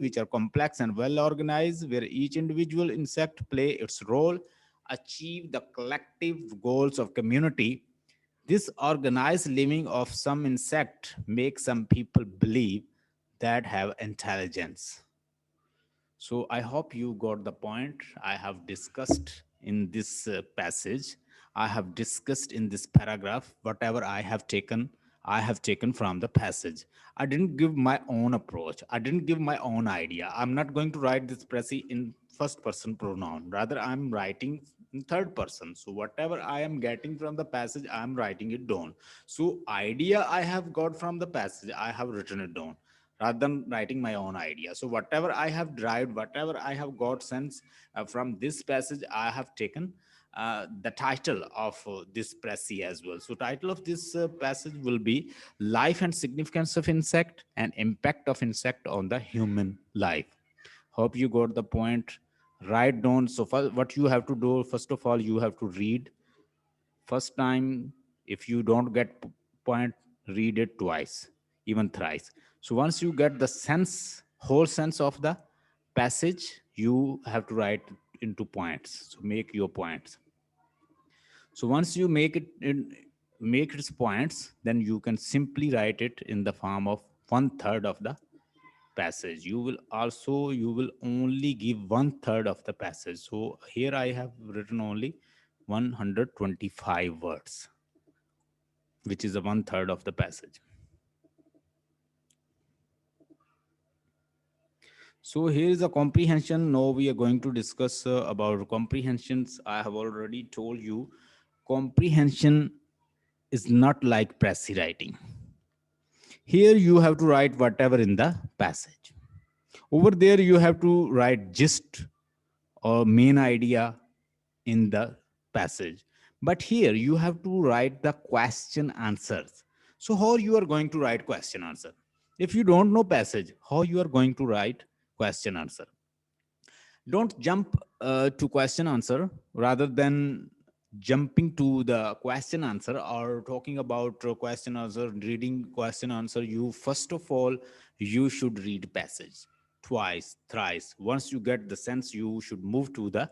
which are complex and well organized, where each individual insect play its role, achieve the collective goals of community. This organized living of some insect makes some people believe that have intelligence. So I hope you got the point I have discussed in this passage. I have discussed in this paragraph whatever I have taken from the passage. I didn't give my own approach. I didn't give my own idea. I'm not going to write this precis in first person pronoun. Rather, I'm writing in third person. So whatever I am getting from the passage, I'm writing it down. So idea I have got from the passage, I have written it down rather than writing my own idea. So whatever I have derived, whatever I have got sense from this passage, I have taken the title of this précis as well. So title of this passage will be Life and Significance of Insect and Impact of Insect on the Human Life. Hope you got the point. Write down. So what you have to do, first of all, you have to read first time. If you don't get point, read it twice, even thrice. So once you get the sense, whole sense of the passage, you have to write into points. So make your points. So once you make its points, then you can simply write it in the form of one third of the passage. You will only give one third of the passage. So here I have written only 125 words, which is a one third of the passage. So here is a comprehension. Now we are going to discuss about comprehensions. I have already told you comprehension is not like pressy writing. Here you have to write whatever in the passage. Over there you have to write gist or main idea in the passage. But here you have to write the question answers. So how you are going to write question answer? If you don't know passage, how you are going to write question answer? Don't jump to question answer rather than jumping to the question answer or talking about question answer, reading question answer. You first of all, you should read passage twice, thrice. Once you get the sense, you should move to the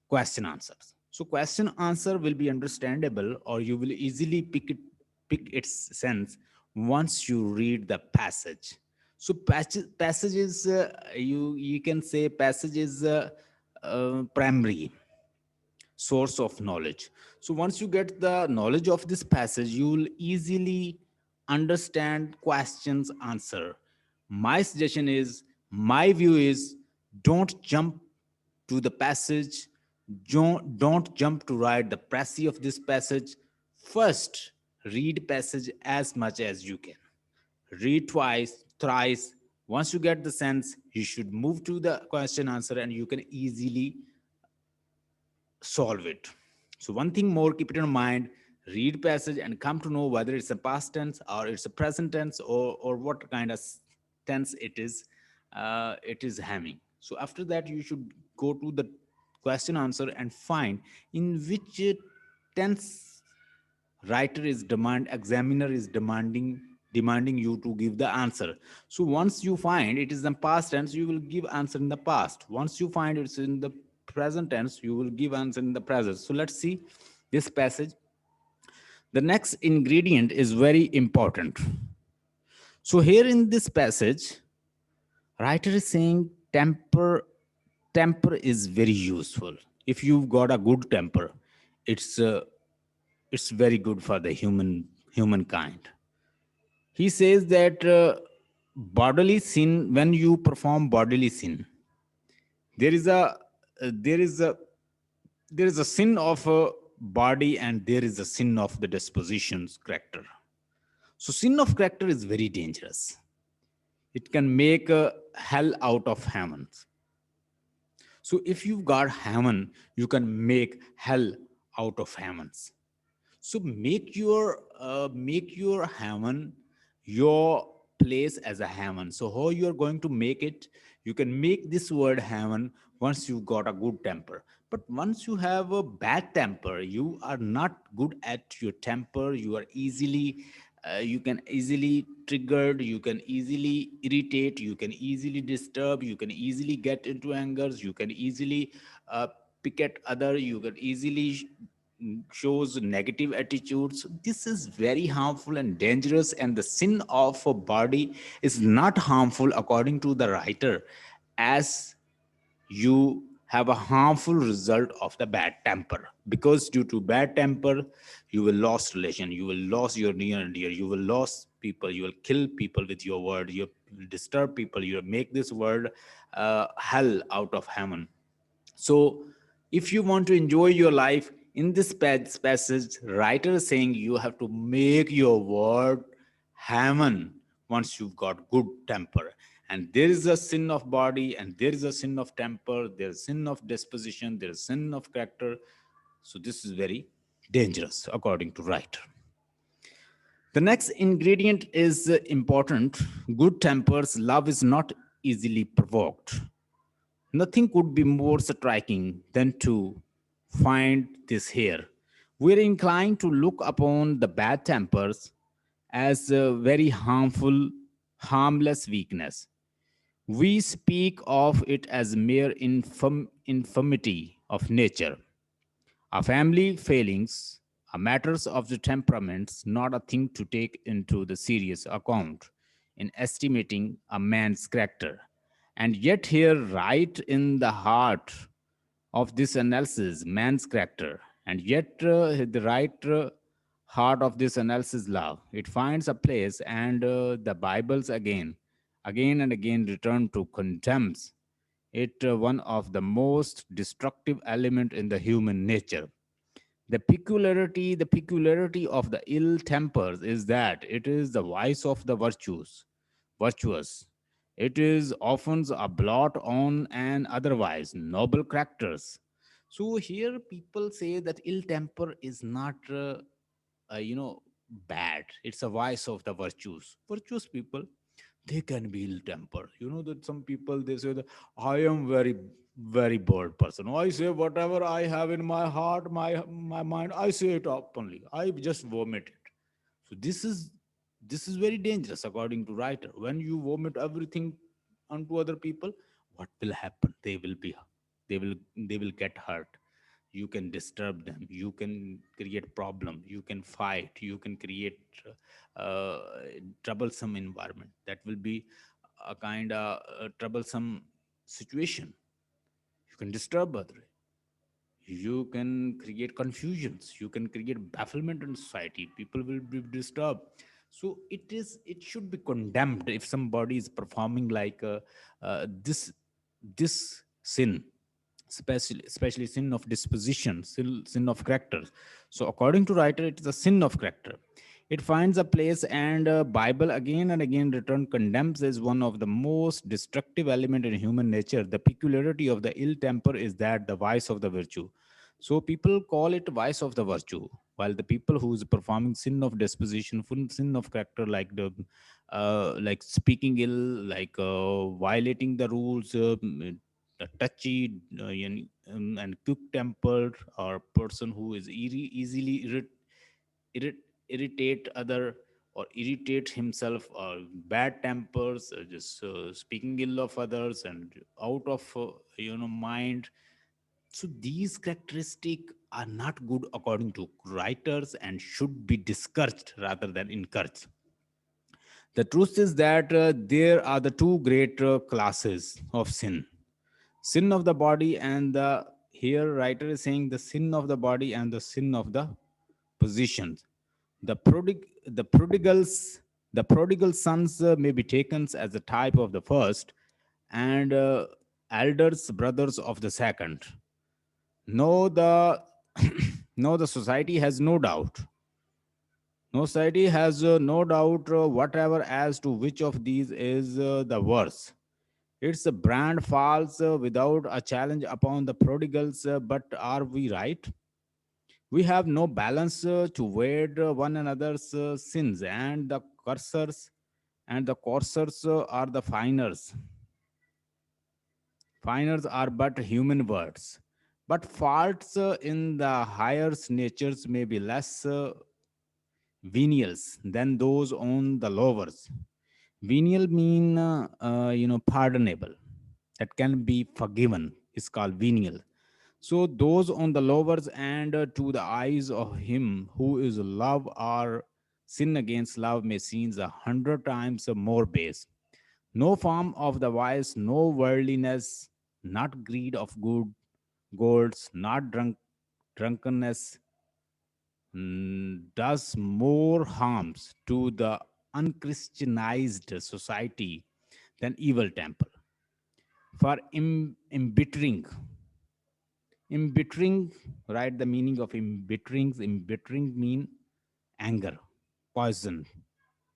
question answers. So question answer will be understandable, or you will easily pick its sense once you read the passage. So passage is you can say passage is primary source of knowledge. So once you get the knowledge of this passage, you will easily understand questions answer. My suggestion is, my view is, don't jump to the passage. Don't jump to write the précis of this passage. First, read passage as much as you can. Read twice, thrice. Once you get the sense, you should move to the question answer and you can easily solve it. So one thing more, keep it in mind, read passage and come to know whether it's a past tense or it's a present tense, or what kind of tense it is having. So after that you should go to the question answer and find in which tense writer is examiner is demanding you to give the answer. So once you find it is the past tense, you will give answer in the past. Once you find it's in the present tense, you will give answer in the present. So let's see this passage. The next ingredient is very important. So here in this passage, writer is saying temper is very useful. If you've got a good temper, it's uh, it's very good for the humankind. He says that bodily sin, when you perform bodily sin, there is a there is a there is a sin of a body and there is a sin of the dispositions character. So sin of character is very dangerous. It can make a hell out of heavens. So if you've got heaven, you can make hell out of heavens. So make your heaven your place as a heaven. So how you are going to make it? You can make this word heaven once you got a good temper. But once you have a bad temper, you are not good at your temper. You are easily You can easily triggered, you can easily irritate, you can easily disturb, you can easily get into angers, you can easily uh, pick at other, you can easily shows negative attitudes. This is very harmful and dangerous, and the sin of a body is not harmful according to the writer, as you have a harmful result of the bad temper, because due to bad temper you will lose relation, you will lose your near and dear, you will lose people, you will kill people with your word, you will disturb people, you will make this world hell out of heaven. So, if you want to enjoy your life, in this passage, writer is saying you have to make your word heaven once you've got good temper. And there is a sin of body, and there is a sin of temper, there's sin of disposition, there's sin of character. So, this is very dangerous, according to writer. The next ingredient is important. Good tempers, love is not easily provoked. Nothing could be more striking than to find this here. We're inclined to look upon the bad tempers as a very harmful, harmless weakness. We speak of it as mere infirmity of nature. Our family failings are matters of the temperaments, not a thing to take into the serious account in estimating a man's character. And yet, here, right in the heart of this analysis, man's character, and yet the right heart of this analysis, love, it finds a place, and the Bibles again and again return to condemns it, one of the most destructive element in the human nature. The peculiarity of the ill tempers is that it is the vice of the virtuous. It is often a blot on an otherwise noble characters. So here people say that ill temper is not bad. It's a vice of the virtuous people, they can be ill tempered. You know that some people, they say that I am very bold person, I say whatever I have in my heart, my mind, I say it openly, I just vomit it. So this is very dangerous according to writer. When you vomit everything onto other people, what will happen? They will get hurt. You can disturb them, you can create problem, you can fight, you can create uh, troublesome environment. That will be a kind of troublesome situation. You can disturb other, you can create confusions, you can create bafflement in society, people will be disturbed. So it should be condemned if somebody is performing like this sin, especially sin of disposition, sin of character. So according to writer, it is a sin of character. It finds a place, and Bible again and again return condemns as one of the most destructive element in human nature. The peculiarity of the ill temper is that the vice of the virtue. So people call it vice of the virtue, while the people who is performing sin of disposition, sin of character, like the like speaking ill, like violating the rules, touchy, and quick tempered, or person who is easily irritate other, or irritate himself, or bad tempers, just speaking ill of others, and out of mind. So these characteristics are not good according to writers, and should be discouraged rather than encouraged. The truth is that there are the two great classes of sin: sin of the body, and the, here writer is saying, the sin of the body and the sin of the positions. The prodigal sons may be taken as a type of the first, and elders brothers of the second. No, the no, the society has no doubt. No society has no doubt whatever as to which of these is the worst. Its brand falls without a challenge upon the prodigals, but are we right? We have no balance to weigh one another's sins, and the cursors and the coursers are the finers. Finers are but human words, but faults in the higher natures may be less venials, then those on the lowers. Venial mean pardonable, that can be forgiven is called venial. So those on the lowers, and to the eyes of him who is love, are sin against love may seem 100 times more base. No form of the vice, no worldliness, not greed of good golds, not drunkenness, does more harms to the unchristianized society than evil temper. For embittering, right? The meaning of embittering mean anger, poison,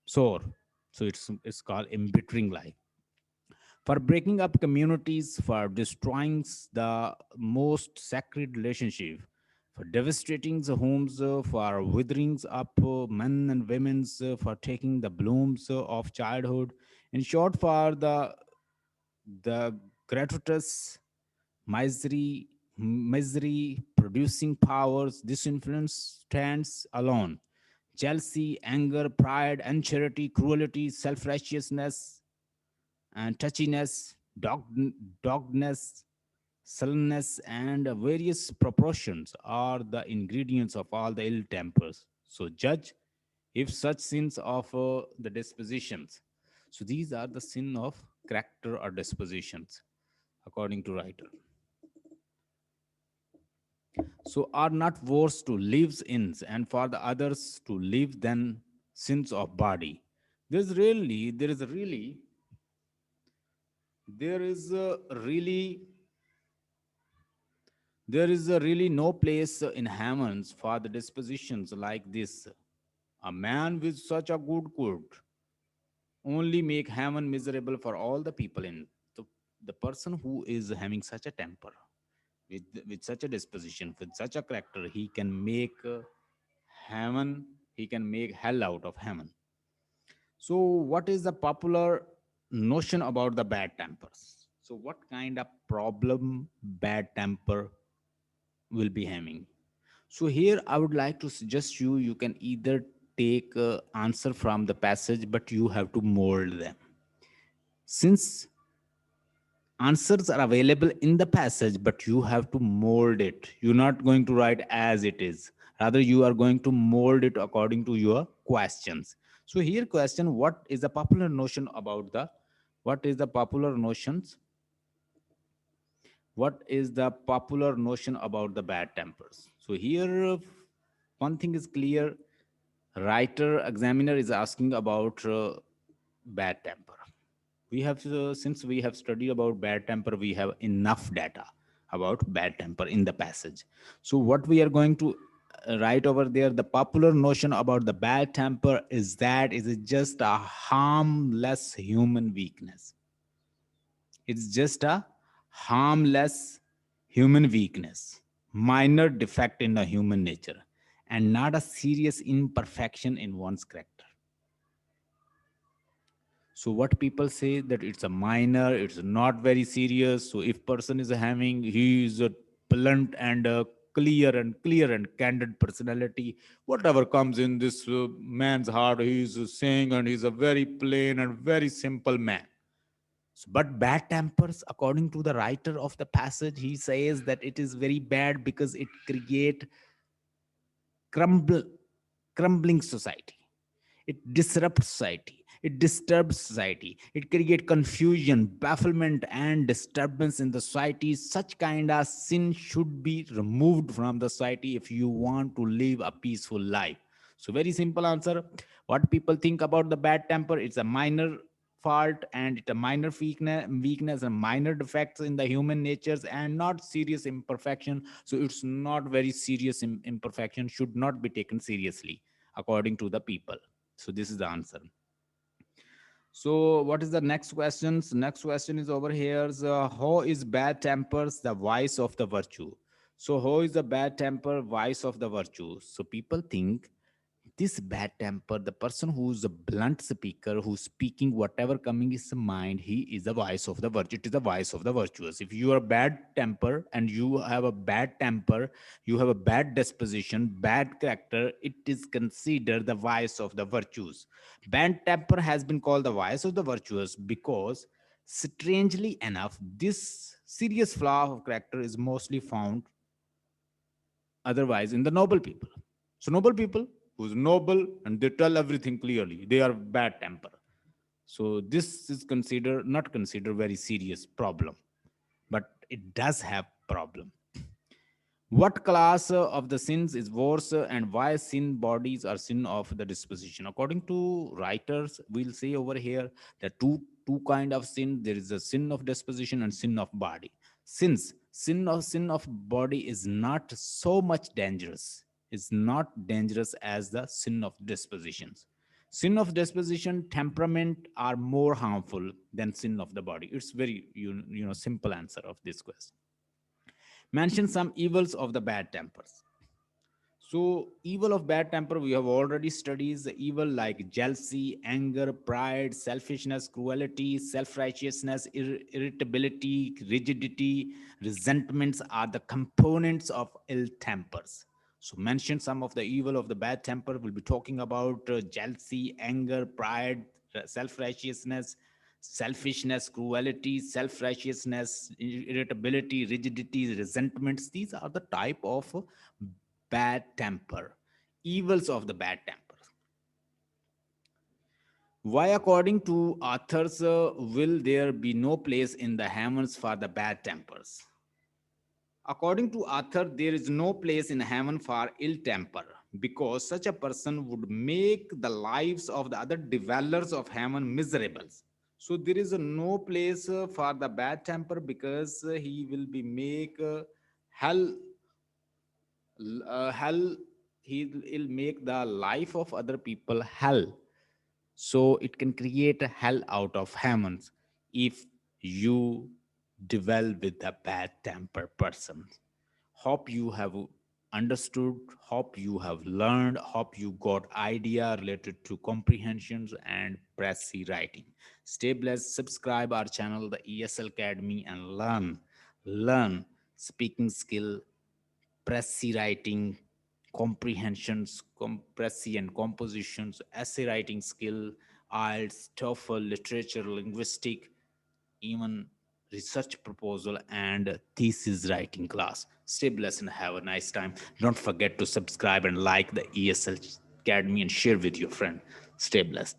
sore. So it's called embittering life. For breaking up communities, for destroying the most sacred relationship, for devastating the homes, for withering up men and women's, for taking the blooms of childhood. In short, for the gratuitous misery producing powers, this influence stands alone. Jealousy, anger, pride, uncharity, cruelty, self-righteousness, and touchiness, doggedness, sullenness, and various proportions are the ingredients of all the ill tempers. So judge if such sins of the dispositions. So these are the sin of character or dispositions, according to writer. So are not worse to live in, and for the others to live than sins of body. There is a really, there is a really There is really no place in heavens for the dispositions like this. A man with such a good could only make heaven miserable for all the people in. So the person who is having such a temper, with such a disposition, with such a character, he can make heaven, he can make hell out of heaven. So, what is the popular notion about the bad tempers? So, what kind of problem bad temper will be having? So here I would like to suggest you can either take answer from the passage, but you have to mold them. Since answers are available in the passage, but you have to mold it. You're not going to write as it is. Rather, you are going to mold it according to your questions. So here question, what is the popular notions? What is the popular notion about the bad tempers? So here one thing is clear, writer examiner is asking about bad temper. We have since we have studied about bad temper, we have enough data about bad temper in the passage. So what we are going to write over there, the popular notion about the bad temper is that it is just a harmless human weakness. It's just a harmless human weakness, minor defect in the human nature, and not a serious imperfection in one's character. So what people say that it's a minor, it's not very serious. So if person is having, he is a blunt and a clear and candid personality, whatever comes in this man's heart, he is saying, and he's a very plain and very simple man. But bad tempers, according to the writer of the passage, he says that it is very bad because it create crumble crumbling society, it disrupts society, it disturbs society, it creates confusion, bafflement, and disturbance in the society. Such kind of sin should be removed from the society if you want to live a peaceful life. So very simple answer. What people think about the bad temper, it's a minor fault, and it's a minor weakness and minor defects in the human natures, and not serious imperfection. So it's not very serious imperfection, should not be taken seriously according to the people. So this is the answer. So what is the next questions? Next question is over here. How is bad tempers the vice of the virtue? So how is the bad temper vice of the virtue? So people think This bad temper, the person who's a blunt speaker, who's speaking whatever coming his mind, he is the vice of the virtue. It is the vice of the virtuous. If you are bad temper and you have a bad temper, you have a bad disposition, bad character, it is considered the vice of the virtues. Bad temper has been called the vice of the virtuous because, strangely enough, this serious flaw of character is mostly found otherwise in the noble people. So noble people who's noble and they tell everything clearly, they are bad temper. So this is considered not considered very serious problem, but it does have problem. What class of the sins is worse, and why sin bodies are sin of the disposition? According to writers, we'll say over here that two kind of sin. There is a sin of disposition and sin of body. Since sin of body is not so much dangerous, is not dangerous as the sin of dispositions. Sin of disposition, temperament are more harmful than sin of the body. It's very simple answer of this question. Mention some evils of the bad tempers. So, evil of bad temper, we have already studied the evil like jealousy, anger, pride, selfishness, cruelty, self righteousness, irritability, rigidity, resentments are the components of ill tempers. So, mention some of the evil of the bad temper. We'll be talking about jealousy, anger, pride, self righteousness, selfishness, cruelty, self righteousness, irritability, rigidity, resentments. These are the type of bad temper, evils of the bad temper. Why, according to authors, will there be no place in the heavens for the bad tempers? According to author, there is no place in heaven for ill temper because such a person would make the lives of the other dwellers of heaven miserable. So there is no place for the bad temper because he will be make hell hell. He'll make the life of other people hell, so it can create a hell out of heavens if you dwell with a bad temper person. Hope you have understood, hope you have learned, hope you got idea related to comprehensions and pressy writing. Stay blessed, subscribe our channel the ESL Academy and learn speaking skill, pressy writing, comprehensions, compressy and compositions, essay writing skill, IELTS, TOEFL, literature, linguistic, even research proposal and thesis writing class. Stay blessed and have a nice time. Don't forget to subscribe and like the ESL Academy and share with your friend. Stay blessed.